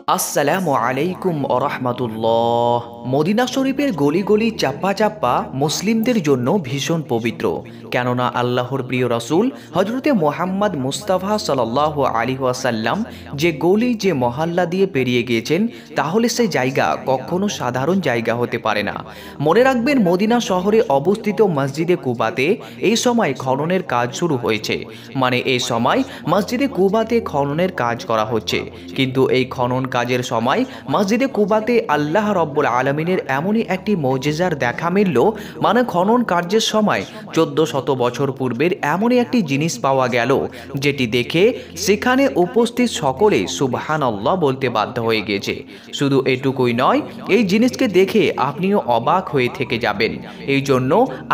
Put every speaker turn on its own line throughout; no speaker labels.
আসসালামু আলাইকুম ওরহমাতুল্লাহ। মদিনা শরীফের গলি গলি চাপ্পা চাপ্পা মুসলিমদের জন্য ভীষণ পবিত্র, কেননা আল্লাহর প্রিয় রাসূল হজরতে মোহাম্মদ মুস্তাফা সাল্লাল্লাহু আলাইহি ওয়াসাল্লাম যে গলি যে মহল্লা দিয়ে পেরিয়ে গিয়েছেন, তাহলে সেই জায়গা কখনো সাধারণ জায়গা হতে পারে না। মনে রাখবেন, মদিনা শহরে অবস্থিত মসজিদে কুবাতে এই সময় খননের কাজ শুরু হয়েছে। মানে এই সময় মসজিদে কুবাতে খননের কাজ করা হচ্ছে, কিন্তু এই খনন কাজের সময় মসজিদে কুবাতে আল্লাহ রব্বুল আলমিনের এমনই একটি মৌজেজার দেখা মিলল। মানে খনন কার্যের সময় 1400 বছর পূর্বের এমনই একটি জিনিস পাওয়া গেল, যেটি দেখে সেখানে উপস্থিত সকলে সুবহানাল্লাহ বলতে বাধ্য হয়ে গেছে। শুধু এটুকুই নয়, এই জিনিসকে দেখে আপনিও অবাক হয়ে থেকে যাবেন। এই জন্য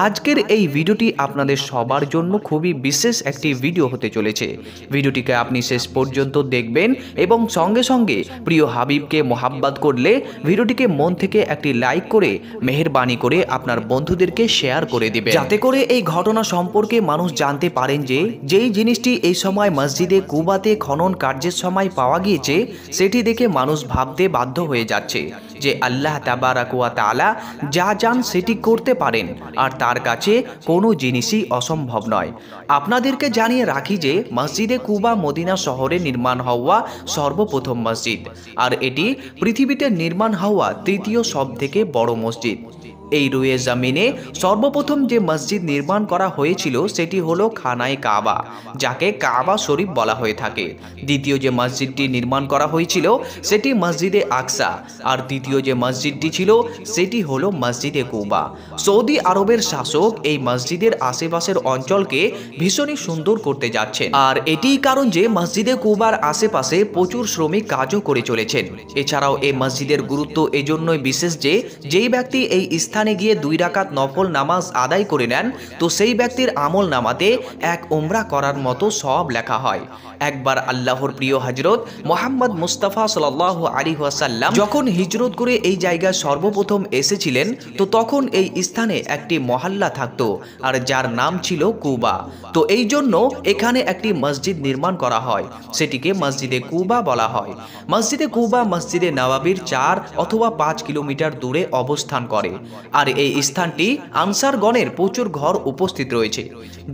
আজকের এই ভিডিওটি আপনাদের সবার জন্য খুবই বিশেষ একটি ভিডিও হতে চলেছে। ভিডিওটিকে আপনি শেষ পর্যন্ত দেখবেন এবং সঙ্গে সঙ্গে প্রিয় হাবিবকে মোহাব্বত করলে ভিডিওটিকে মন থেকে একটি লাইক করে মেহেরবানি করে আপনার বন্ধুদেরকে শেয়ার করে দিবেন, যাতে করে এই ঘটনা সম্পর্কে মানুষ জানতে পারেন যে যেই জিনিসটি এই সময় মসজিদে কুবাতে খনন কার্যের সময় পাওয়া গিয়েছে, সেটি দেখে মানুষ ভাবতে বাধ্য হয়ে যাচ্ছে যে আল্লাহ তাবারাক ওয়া তাআলা যা চান সেটি করতে পারেন, আর তার কাছে কোনো জিনিসই অসম্ভব নয়। আপনাদেরকে জানিয়ে রাখি যে মসজিদে কুবা মদিনা শহরে নির্মাণ হওয়া সর্বপ্রথম মসজিদ, আর এটি পৃথিবীতে নির্মাণ হওয়া তৃতীয় সবথেকে বড় মসজিদ। এই রুয়ে জমিনে সর্বপ্রথম যে মসজিদ নির্মাণ করা হয়েছিল সেটি হলো খানায়ে কাবা, যাকে কাবা শরীফ বলা হয়ে থাকে। দ্বিতীয় যে মসজিদটি নির্মাণ করা হয়েছিল সেটি মসজিদে আকসা, আর তৃতীয় যে মসজিদটি ছিল সেটি হলো মসজিদে কুবা। সৌদি আরবের শাসক এই মসজিদের আশেপাশের অঞ্চলকে ভীষণই সুন্দর করতে যাচ্ছেন, আর এটিই কারণ যে মসজিদে কুবার আশেপাশে প্রচুর শ্রমিক কাজও করে চলেছেন। এছাড়াও এই মসজিদের গুরুত্ব এজন্যই বিশেষ যে যেই ব্যক্তি এই স্থানে গিয়ে 2 রাকাত নফল নামাজ আদায় করে নেন, তো সেই ব্যক্তির আমল নামাতে এক উমরা করার মতো সওয়াব লেখা হয়। একবার আল্লাহর প্রিয় হযরত মুহাম্মদ মুস্তাফা সাল্লাল্লাহু আলাইহি ওয়াসাল্লাম যখন হিজরত করে এই জায়গায় সর্বপ্রথম এসেছিলেন, তো তখন এই স্থানে একটি মহল্লা থাকতো, আর যার নাম ছিল কুবা। তো এই জন্য এখানে একটি মসজিদ নির্মাণ করা হয়, সেটিকে মসজিদে কুবা বলা হয়। মসজিদে কুবা মসজিদে নববীর 4 অথবা 5 কিলোমিটার দূরে অবস্থান করে, আর এই স্থানটি আনসারগণের প্রচুর ঘর উপস্থিত রয়েছে,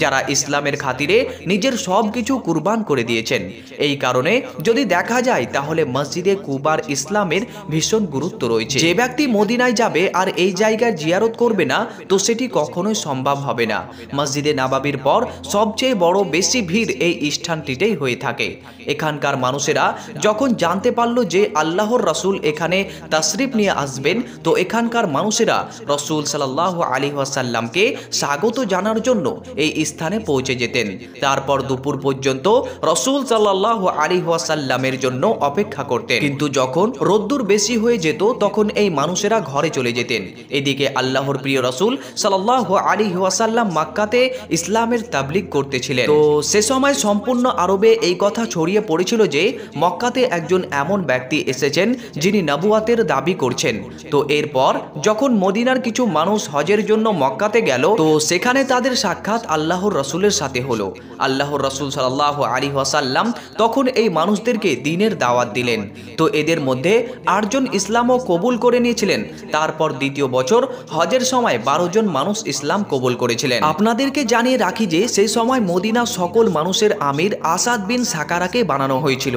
যারা ইসলামের খাতিরে নিজের সব কিছু কুরবান করে দিয়েছেন। এই কারণে যদি দেখা যায় তাহলে মসজিদে কুবার ইসলামের ভীষণ গুরুত্ব রয়েছে। যে ব্যক্তি মদিনায় যাবে আর এই জায়গায় জিয়ারত করবে না, তো সেটি কখনোই সম্ভব হবে না। মসজিদে নববীর পর সবচেয়ে বড় বেশি ভিড় এই স্থানটিতেই হয়ে থাকে। এখানকার মানুষেরা যখন জানতে পারল যে আল্লাহর রাসূল এখানে তাশরিফ নিয়ে আসবেন, তো এখানকার মানুষেরা রাসূল সাল্লাল্লাহু আলাইহি ওয়াসাল্লামকে স্বাগত জানার জন্য এই স্থানে পৌঁছে যেতেন। তারপর দুপুর পর্যন্ত রাসূল সাল্লাল্লাহু আলাইহি ওয়াসাল্লামের জন্য অপেক্ষা করতেন, কিন্তু যখন রোদ্দুর বেশি হয়ে যেত তখন এই মানুষেরা ঘরে চলে যেতেন। এদিকে আল্লাহর প্রিয় রাসূল সাল্লাল্লাহু আলাইহি ওয়াসাল্লাম মক্কাতে ইসলামের তাবলীগ করতেছিলেন। তো সে সময় সম্পূর্ণ আরবে এই কথা ছড়িয়ে পড়েছিল যে মক্কাতে একজন এমন ব্যক্তি এসেছেন যিনি নবুয়াতের দাবি করছেন। তো এরপর যখন মদিনার কিছু মানুষ হজের জন্য মক্কাতে গেল, তো সেখানে তাদের সাক্ষাৎ আল্লাহর রাসূলের সাথে হলো। আল্লাহর রাসূল সাল্লাল্লাহু আলাইহি ওয়াসাল্লাম তখন এই মানুষদেরকে দ্বীনের দাওয়াত দিলেন। তো এদের মধ্যে 8 জন ইসলামও কবুল করে নিয়েছিলেন। তারপর দ্বিতীয় বছর হজের সময় 12 জন মানুষ ইসলাম কবুল করেছিলেন। আপনাদেরকে জানিয়ে রাখি যে সেই সময় মদিনা সকল মানুষের আমির আসাদ বিন সাকারাকে বানানো হয়েছিল,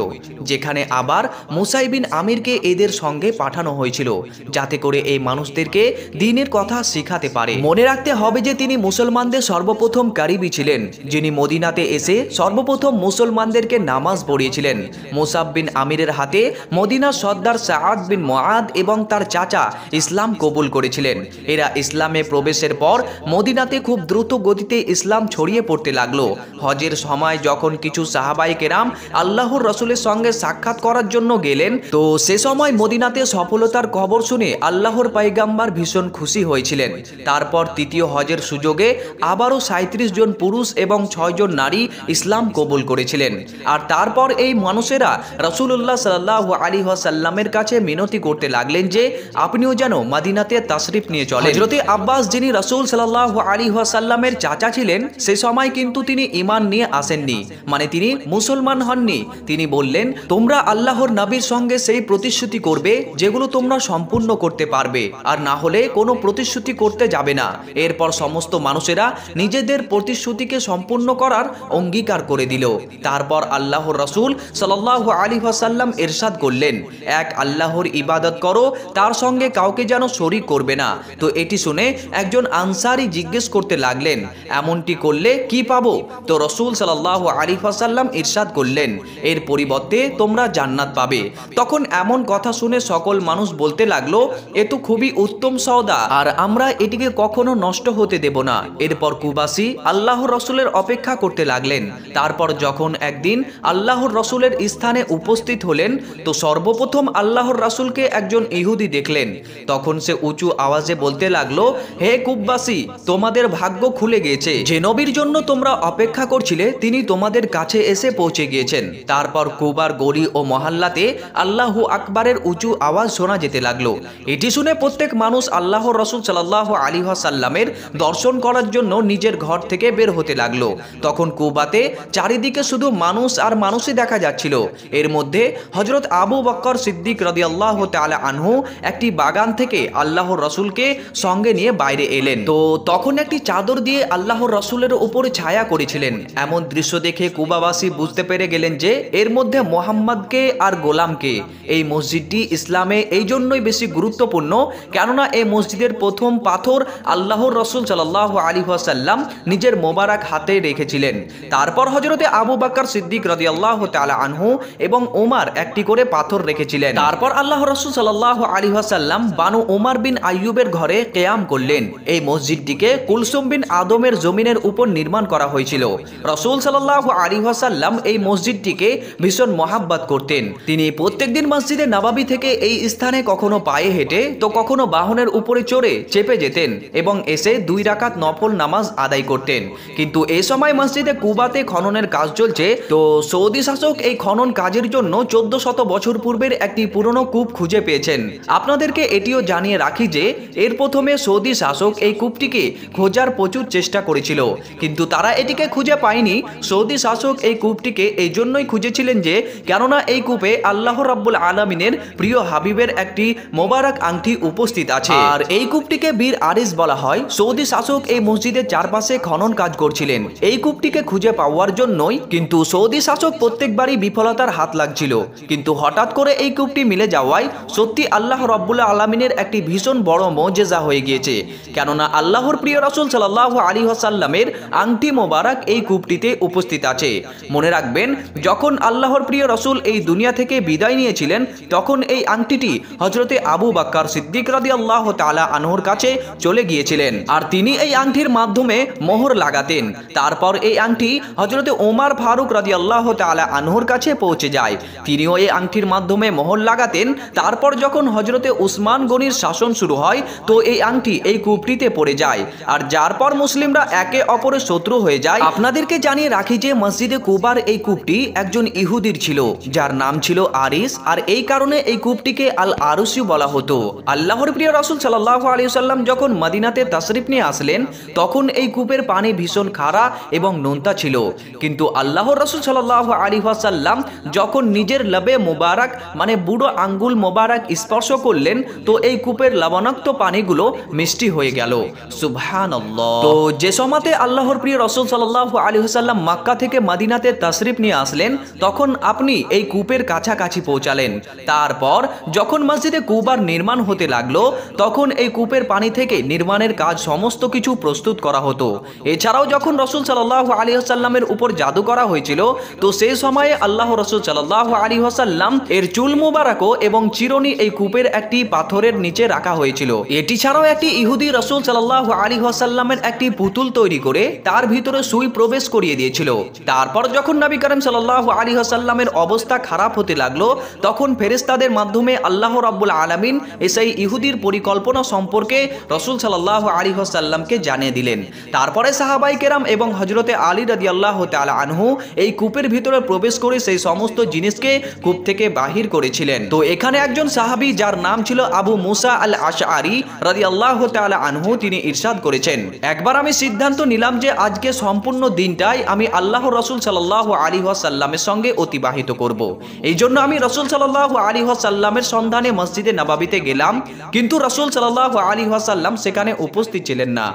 যেখানে আবার মুসাই বিন আমিরকে এদের সঙ্গে পাঠানো হয়েছিল, যাতে করে এই মানুষদেরকে দ্বীনের কথা শিখাতে পারে। মনে রাখতে হবে যে তিনি মুসলমানদের সর্বপ্রথম কারিবি ছিলেন, যিনি মদিনাতে এসে সর্বপ্রথম মুসলমানদেরকে নামাজ পড়িয়েছিলেন। মুসাব বিন আমিরের হাতে মদিনার সর্দার সাআদ বিন মুআদ এবং তার চাচা ইসলাম কবুল করেছিলেন। এরা ইসলামে প্রবেশের পর মদিনাতে খুব দ্রুত গতিতে ইসলাম ছড়িয়ে পড়তে লাগলো। হজের সময় যখন কিছু সাহাবায়ে কেরাম আল্লাহর রাসূলের সঙ্গে সাক্ষাৎ করার জন্য গেলেন, তো সে সময় মদিনাতে সফলতার খবর শুনে আল্লাহর পয়গম্বর ভীষণ খুশি হয়েছিলেন। তারপর তৃতীয় হজের সুযোগে আবারও 37 জন পুরুষ এবং 6 জন নারী ইসলাম কবুল করেছিলেন। আর তারপর এই মানুষেরা রাসূলুল্লাহ সাল্লাল্লাহু আলাইহি ওয়াসাল্লামের কাছে মিনতি করতে লাগলেন যে আপনিও যেন মদিনাতে তাশরিফ নিয়ে চলেন। হযরতে আব্বাস, যিনি রাসূল সাল্লাল্লাহু আলাইহি ওয়াসাল্লামের চাচা ছিলেন, সে সময় কিন্তু তিনি ঈমান নিয়ে আসেননি, মানে তিনি মুসলমান হননি। তিনি বললেন, তোমরা আল্লাহর নবীর সঙ্গে সেই প্রতিশ্রুতি করবে যেগুলো তোমরা সম্পূর্ণ করতে পারবে, আর না হলে কোনো প্রতিশ্রুতি করতে যাবে না। এরপর সমস্ত মানুষেরা নিজেদের প্রতিশ্রুতিকে সম্পূর্ণ করার অঙ্গীকার করে দিল। তারপর আল্লাহর রাসূল সাল্লাল্লাহু আলাইহি ওয়াসাল্লাম ইরশাদ করলেন, এক আল্লাহর ইবাদত করো, তার সঙ্গে কাউকে যেন শরীক করবে না। তো এটি শুনে একজন আনসারী জিজ্ঞেস করতে লাগলেন, এমনটি করলে কি পাবো? তো রাসূল সাল্লাল্লাহু আলাইহি ওয়াসাল্লাম ইরশাদ করলেন, এর পরিবর্তে তোমরা জান্নাত পাবে। তখন এমন কথা শুনে সকল মানুষ বলতে লাগলো, এ তো খুবই উত্তম সওদা, আর আমরা এটিকে কখনো নষ্ট হতে দেব না। এরপর কুবাসী আল্লাহর রাসূলের অপেক্ষা করতে লাগলেন। তারপর যখন একদিন আল্লাহর রাসূলের স্থানে উপস্থিত হলেন, তো সর্বপ্রথম আল্লাহর রাসূলকে একজন ইহুদি দেখলেন। তখন সে উঁচু আওয়াজে বলতে লাগলো, হে কুবাসী, তোমাদের ভাগ্য খুলে গিয়েছে, যে নবীর জন্য তোমরা অপেক্ষা করছিলে তিনি তোমাদের কাছে এসে পৌঁছে গিয়েছেন। তারপর কুবার গলি ও মহল্লাতে আল্লাহু আকবারের উঁচু আওয়াজ শোনা যেতে লাগলো। এটি শুনে প্রত্যেক মানুষ আল্লাহর রাসূল সাল্লাল্লাহু আলাইহি ওয়াসাল্লামের দর্শন করার জন্য নিজের ঘর থেকে বের হতে লাগলো। তখন কুবাতে চারিদিকে শুধু মানুষ আর মানুষই দেখা যাচ্ছিল। এর মধ্যে হযরত আবু বকর সিদ্দিক রাদিয়াল্লাহু তাআলা আনহু একটি বাগান থেকে আল্লাহর রাসূলকে সঙ্গে নিয়ে বাইরে এলেন। তো তখন একটি চাদর দিয়ে আল্লাহর রাসূলের উপরে ছায়া করেছিলেন। এমন দৃশ্য দেখে কুবাবাসী বুঝতে পেরে গেলেন যে এর মধ্যে মুহাম্মদকে আর গোলামকে। এই মসজিদটি ইসলামে এই জন্যই বেশি গুরুত্বপূর্ণ, কেননা এই মসজিদের প্রথম পাথর আল্লাহর রাসূল সাল্লাল্লাহু আলাইহি ওয়াসাল্লাম নিজের মোবারক হাতে রেখেছিলেন। তারপর হযরতে আবু বকর সিদ্দিক রাদিয়াল্লাহু তাআলা আনহু এবং ওমর একটি করে পাথর রেখেছিলেন। তারপর আল্লাহর রাসূল সাল্লাল্লাহু আলাইহি ওয়াসাল্লাম বানু ওমর বিন আইয়ুবের ঘরে কিয়াম করলেন। এই মসজিদটিকে কুলসুম বিন আদমের জমিনের উপর নির্মাণ করা হয়েছিল। রাসূল সাল্লাল্লাহু আলাইহি ওয়াসাল্লাম এই মসজিদটিকে ভীষণ মহাব্বত করতেন। তিনি প্রত্যেকদিন মসজিদে নববী থেকে এই স্থানে কখনো পায়ে হেঁটে তো কখনো বাহনের উপরে চড়ে চেপে যেতেন এবং এসে 2 রাকাত নফল নামাজ আদায় করতেন। কিন্তু এই সময় মসজিদে কুবাতে খননের কাজ চলছে। তো সৌদি শাসক এই খনন কাজের জন্য 1400 বছর পূর্বের একটি পুরনো কূপ খুঁজে পেয়েছেন। আপনাদেরকে এটিও জানিয়ে রাখি যে এর প্রথমে সৌদি শাসক এই কূপটিকে খোঁজার প্রচুর চেষ্টা করেছিল, কিন্তু তারা এটিকে খুঁজে পায়নি। সৌদি শাসক এই কূপটিকে এই জন্যই খুঁজেছিলেন যে কেননা এই কূপে আল্লাহ রাব্বুল আলামিনের প্রিয় হাবিবের একটি মোবারক আংটি উপস্থিত আছে, আর এই কূপটিকে বীর আরিস বলা হয়। সৌদি শাসক এই মসজিদের চারপাশে খনন কাজ করছিলেন এই কূপটিকে খুঁজে পাওয়ার জন্যই, কিন্তু সৌদি শাসক প্রত্যেকবারই বিফলতার হাত লাগছিল। কিন্তু হঠাৎ করে এই কূপটি মিলে যাওয়ায় সত্যি আল্লাহ রাব্বুল আলামিনের একটি ভীষণ বড় মুজিজা হয়ে গিয়েছে, কেননা আল্লাহর প্রিয় রাসূল সাল্লাল্লাহু আলাইহি ওয়াসাল্লামের আংটি মোবারক এই কূপটিতে উপস্থিত আছে। মনে রাখবেন, যখন আল্লাহর প্রিয় রাসূল এই দুনিয়া থেকে বিদায় নিয়েছিলেন তখন এই আংটিটি হযরতে আবু বকর সিদ্দিক রাদিয়াল্লাহু তাআলা আনহুর কাছে চলে গিয়েছিলেন, আর তিনি এই আংটির মাধ্যমে মোহর লাগাতেন। তারপর এই আংটি হযরতে ওমর ফারুক রাদিয়াল্লাহু তাআলা আনহুর কাছে পৌঁছে যায়, তিনিও এই আংটির মাধ্যমে মোহর লাগাতেন। তারপর যখন হযরতে উসমান গনির শাসন শুরু হয় তো এই আংটি এই কূপটিতে পড়ে যায়, আর যার পর মুসলিমরা একে অপরের শত্রু হয়ে যায়। আপনাদেরকে জানিয়ে রাখি যে মসজিদে কুবার এই কূপটি একজন ইহুদির ছিল, যার নাম ছিল আরিস, আর এই কারণে এই কূপটিকে আল আরুসি বলা হতো। আল্লাহর প্রিয় রাসূল সাল্লাল্লাহু আলাইহি ওয়াসাল্লাম যখন মদিনাতে তাশরিফ নিয়ে আসলেন তখন এই কূপের পানি ভীষণ খারা এবং নোনতা ছিল, কিন্তু আল্লাহর রাসূল সাল্লাল্লাহু আলাইহি ওয়াসাল্লাম যখন নিজের লবে মোবারক মানে বুড়ো আঙ্গুল মোবারক স্পর্শ করলেন তো এই কূপের লবণাক্ত পানিগুলো মিষ্টি হয়ে গেল। সুবহানাল্লাহ। তো যে সময়তে আল্লাহর প্রিয় রাসূল সাল্লাল্লাহু আলাইহি ওয়াসাল্লাম মক্কা থেকে মদিনাতে তাশরিফ নিয়ে আসলেন তখন আপনি এই কূপের কাছাকাছি পৌঁছালেন। তারপর যখন মসজিদে কুবার নির্মাণ হতে লাগলো তখন এই কূপের পানি থেকে নির্মাণের কাজ সমস্ত কিছু প্রস্তুত করা হতো। এছাড়াও যখন রাসূল সাল্লাল্লাহু আলাইহি ওয়াসাল্লামের উপর জাদু করা হয়েছিল তো সেই সময়ে আল্লাহ রাসূল সাল্লাল্লাহু আলাইহি ওয়াসাল্লাম এর চুল মুবারকও এবং চিরুনি এই কূপের একটি পাথরের নিচে রাখা হয়েছিল। এটি ছাড়াও একটি ইহুদি রাসূল সাল্লাল্লাহু আলাইহি ওয়াসাল্লামের একটি পুতুল তৈরি করে তার ভিতরে সুই প্রবেশ করিয়ে দিয়েছিল। তারপর যখন নবী করিম সাল্লাল্লাহু আলাইহি ওয়াসাল্লামের অবস্থা খারাপ হতে লাগলো তখন ফেরেশতাদের মাধ্যমে আল্লাহ রাব্বুল আলামিন সেই ইহুদির পরিকল্পনা সম্পর্কে রাসূল সাল্লাল্লাহু আলাইহি ওয়াসাল্লামকে জানিয়ে দিলেন। তারপরে সাহাবায়ে কেরাম এবং হযরতে আলী রাদিয়াল্লাহু তাআলা আনহু এই কূপের ভিতরে প্রবেশ করে সেই সমস্ত জিনিসকে কূপ থেকে বাহির করেছিলেন। তো এখানে একজন সাহাবী যার নাম ছিল আবু মুসা আল আশআরী রাদিয়াল্লাহু তাআলা আনহু তিনি ইরশাদ করেছেন, একবার আমি সিদ্ধান্ত নিলাম যে আজকে সম্পূর্ণ দিনটাই আমি আল্লাহর রাসূল সাল্লাল্লাহু আলাইহি ওয়াসাল্লামের সঙ্গে অতিবাহিত করব। এই জন্য আমি রাসূল সাল্লাল্লাহু আলাইহি ওয়াসাল্লামের সন্ধানে মসজিদে নববীতে গেলাম, কিন্তু রাসূল সাল্লাল্লাহু আলাইহি ওয়াসাল্লাম সেখানে উপস্থিত ছিলেন না।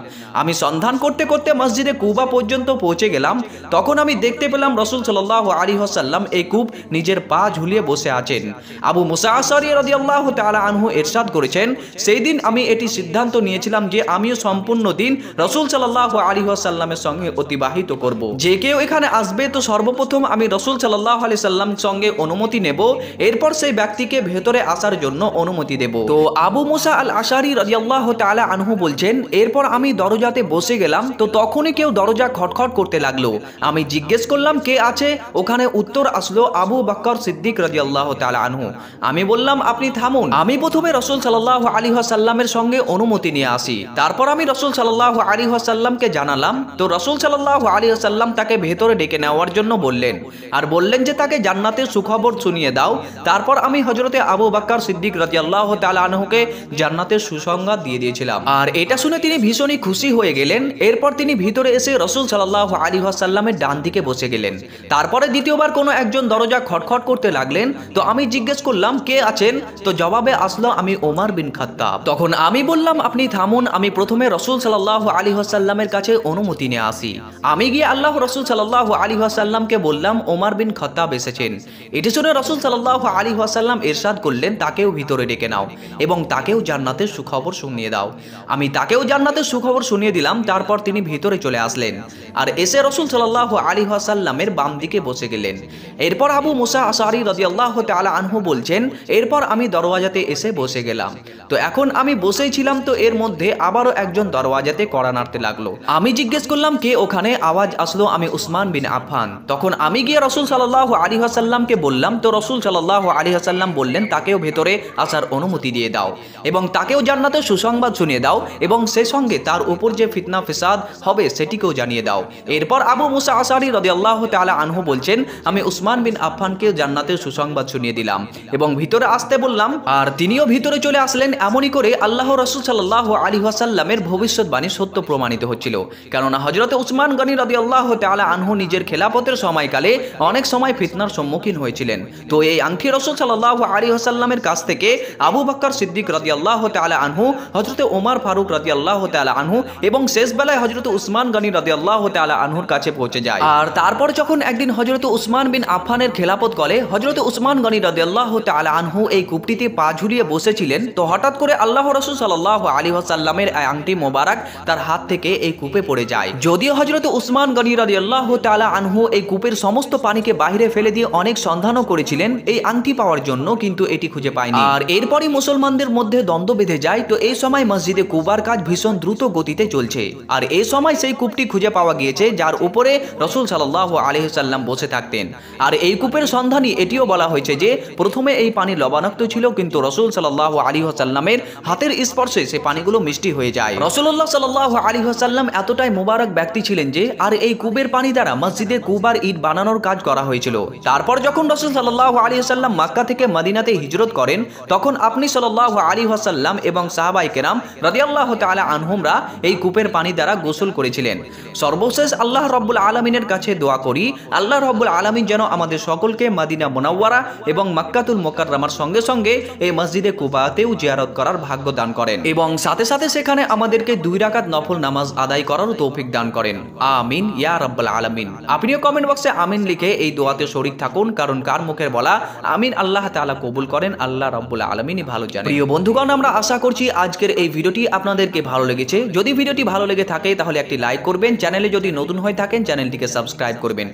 আমি সন্ধান করতে করতে মসজিদে কুবা পর্যন্ত পৌঁছে গেলাম। তখন আমি দেখতে পেলাম রাসূল সাল্লাল্লাহু আলাইহি ওয়াসাল্লাম এই কূপ নিজের পা ঝুলিয়ে বসে আছেন। আবু মুসা আশআরী রাদিয়াল্লাহু তাআলা আনহু ইরশাদ করেছেন, সেই দিন আমি এটি সিদ্ধান্ত নিয়েছিলাম যে আমিও সম্পূর্ণ দিন রাসূল সাল্লাল্লাহু আলাইহি ওয়াসাল্লামের সঙ্গে অতিবাহিত করব। যে কেউ এখানে আসবে তো সর্বপ্রথম আমি রাসূল সাল্লাল্লাহু আলাইহি সাল্লামের সঙ্গে অনুমতি নেব, এরপর সেই ব্যক্তিকে ভেতরে আসার জন্য অনুমতি দেব। তো আবু মুসা আল আশআরী রাদিয়াল্লাহু তাআলা আনহু বলছেন, এরপর আমি দরজাতে বসে গেলাম। তো তখনই কেউ দরজা খটখট করতে লাগলো। আমি জিজ্ঞেস করলাম কে আছে ওখানে। উত্তর আসলো আবু বকর সিদ্দিক রাদিয়াল্লাহু তাআলা আনহু। আমি বললাম আপনি থামুন, আমি প্রথমে রাসূল সাল্লাল্লাহু আলাইহি ওয়াসাল্লামের সঙ্গে অনুমতি নিয়ে আসি। তারপর আমি রাসূল সাল্লাল্লাহু আলাইহি ওয়াসাল্লামকে জানালাম। তো রাসূল সাল্লাল্লাহু আলাইহি ওয়াসাল্লাম তাকে ভেতরে ডেকে নেওয়ার জন্য বললেন, আর বললেন যে তাকে জান্নাতের সুখবর শুনিয়ে দাও। তারপর আমি হযরতে আবু বকর সিদ্দিক রাদিয়াল্লাহু তাআলা আনহুকে জান্নাতের সুসংবাদ দিয়ে দিয়েছিলাম, আর এটা শুনে তিনি ভীষণই খুশি হয়ে গেলেন। এরপর তিনি ভিতরে এসে রাসূল সাল্লাল্লাহু আলাইহি ওয়াসাল্লামের ডান দিকে বসে গেলেন। তারপরে দ্বিতীয়বার কোনো একজন দরজা খটখট করতে লাগলেন। তো আমি জিজ্ঞেস করলাম কে আছেন। তো জবাবে আসলো আমি ওমর বিন খাত্তাব। তখন আমি বললাম আপনি থামুন, আমি প্রথমে রাসূল সাল্লাল্লাহু আলাইহি ওয়াসাল্লামের কাছে অনুমতি নিয়ে আসি। আমি গিয়ে আল্লাহ রাসূল সাল্লাল্লাহু আলাইহি ওয়াসাল্লামকে বললাম ওমর বিন খাত্তাব এসেছেন। এটি শুনে রাসূল সাল্লাল্লাহু আলাইহি ওয়াসাল্লাম ইরশাদ করলেন, তাকেও ভিতরে ডেকে নাও এবং তাকেও জান্নাতের সুখবর শুনিয়ে দাও। আমি তাকেও জান্নাতের সুখবর শুনিয়ে দিলাম। তারপর তিনি ভিতরে চলে আসলেন আর এসে রাসূল সাল্লাল্লাহু আলাইহি ওয়াসাল্লামের বাম দিকে বসে গেলেন। এরপর আবু মুসা আশআরী রাদিয়াল্লাহু তাআলা আনহু বলছেন, এরপর আমি দরওয়াজাতে এসে বসে গেলাম। তো এখন আমি বসেই ছিলাম, তো এর মধ্যে আবারও একজন দরওয়াজাতে কড়া নাড়তে লাগলো। আমি জিজ্ঞেস করলাম কে ওখানে। আওয়াজ আসলো আমি উসমান বিন আফফান। তখন আমি গিয়ে রাসূল সাল্লাল্লাহু আলাইহি ওয়াসাল্লামকে বললাম। তো রাসূল সাল্লাল্লাহু আলাইহি ওয়াসাল্লাম বললেন তাকেও ভেতরে আসার অনুমতি দিয়ে দাও এবং তাকেও জান্নাতের সুসংবাদ শুনিয়ে দাও এবং সেই সঙ্গে তার উপর যে ফিতনা ফিসাদ হবে সেটিকেও জানিয়ে দাও। এরপর আবু মুসা আশআরী রাদিয়াল্লাহু তাআলা আনহু বলছেন, আমি উসমান বিন আফফানকে জান্নাতের সুসংবাদ শুনিয়ে দিলাম এবং ভিতরে আসতে বললাম, আর তিনিও ভিতরে চলে আসলেন। এমনই করে আল্লাহ রাসূল সাল্লাল্লাহু আলাইহি ওয়াসাল্লামের ভবিষ্যৎবাণী সত্য প্রমাণিত হচ্ছিল। কেননা হযরত উসমান গনি রাদিয়াল্লাহু তাআলা আনহু নিজের খেলাফতের সময়কালে অনেক সময় ফিতনার সম্মুখীন হয়েছিলেন। তো এই আংটি রাসূল সাল্লাল্লাহু আলাইহি ওয়াসাল্লামের কাছ থেকে আবু বকর সিদ্দিক রাদিয়াল্লাহু তাআলা আনহু, হযরত ওমর ফারুক রাদিয়াল্লাহু তাআলা আনহু এবং শেষ বেলায় হযরত উসমান গনি রাদিয়াল্লাহু তাআলা আনহুর কাছে পৌঁছে যায়। আর তারপর যখন একদিন হযরত উসমান বিন আফফানের খেলাফত কলে হযরত উসমান গনি রাদিয়াল্লাহু তাআলা আনহু এই কূপটিতে পা ঝুলিয়ে বসেছিলেন। তো হঠাৎ করে আল্লাহ রাসূল সাল্লাল্লাহু আলাইহি ওয়াসাল্লামের এই আংটি মোবারক তার হাত থেকে এই কূপে পড়ে যায়। যদিও হযরত উসমান গনি রাদিয়াল্লাহু তাআলা আনহু এই কূপের সমস্ত পানিকে বাইরে ফেলে দিয়ে অনেক সন্ধানও করেছিলেন এই আংটি পাওয়ার জন্য, কিন্তু এটি খুঁজে পায়নি। আর এরপরই মুসলমানদের মধ্যে দ্বন্দ্ব বেঁধে যায়। তো এই সময় মসজিদে কুবার কাজ ভীষণ দ্রুত গতিতে চলছে, আর এই সময় সেই কূপটি খুঁজে পাওয়া গিয়েছে যার উপরে রাসূল সাল্লাল্লাহু আলাইহি ওয়াসাল্লাম বসে থাকতেন। আর এই কূপের সন্ধানী এটিও বলা হয়েছে যে প্রথমে এই পানি লবণাক্ত ছিল, কিন্তু রাসূল সাল্লাল্লাহু আলাইহি ওয়াসাল্লামের হাতের স্পর্শে সেই পানিগুলো মিষ্টি হয়ে যায়। রাসূলুল্লাহ সাল্লাল্লাহু আলাইহি ওয়াসাল্লাম এতটাই মোবারক ব্যক্তি ছিলেন যে আর এই কূপের পানি দ্বারা মসজিদে কুবার ইট বানানোর কাজ করা হয়েছিল। তারপর যখন রাসূল সাল্লাল্লাহু আলাইহি ওয়াসাল্লাম মক্কা থেকে মদিনাতে হিজরত করেন তখন আপনি সাল্লাল্লাহু আলাইহি ওয়াসাল্লাম এবং সাহাবায়ে কেরাম রাদিয়াল্লাহু তাআলা আনহুমরা এই কূপের পানি দ্বারা গোসল করেছিলেন। সর্বশেষ আল্লাহ রাব্বুল আলামিনের কাছে দোয়া করি আল্লাহ রাব্বুল আলামিন যেন আমাদের সকলকে মদিনা মুনাওয়ারা এবং মক্কাতুল মুকাররমার সঙ্গে সঙ্গে এই মসজিদে কুবাতেও জিয়ারত করার ভাগ্য দান করেন এবং সাথে সাথে সেখানে আমাদেরকে 2 রাকাত নফল নামাজ আদায় করার তৌফিক দান করেন। আমিন ইয়া রাব্বুল আলামিন। আপনিও কমেন্ট বক্সে আমিন লিখে এই দোয়াতে শরীক থাকুন, কারণ কার মুখের বলা আমিন আল্লাহ তাআলা কবুল করেন, আল্লাহ রাব্বুল আলামিনই ভালো জানেন। প্রিয় বন্ধুগণ, আমরা আশা করছি আজকের এই ভিডিওটি আপনাদেরকে ভালো লেগেছে। যদি ভিডিওটি ভালো লেগে থাকে তাহলে একটি লাইক করবেন, চ্যানেলে যদি নতুন হয়ে থাকেন চ্যানেলটিকে সাবস্ক্রাইব করবেন।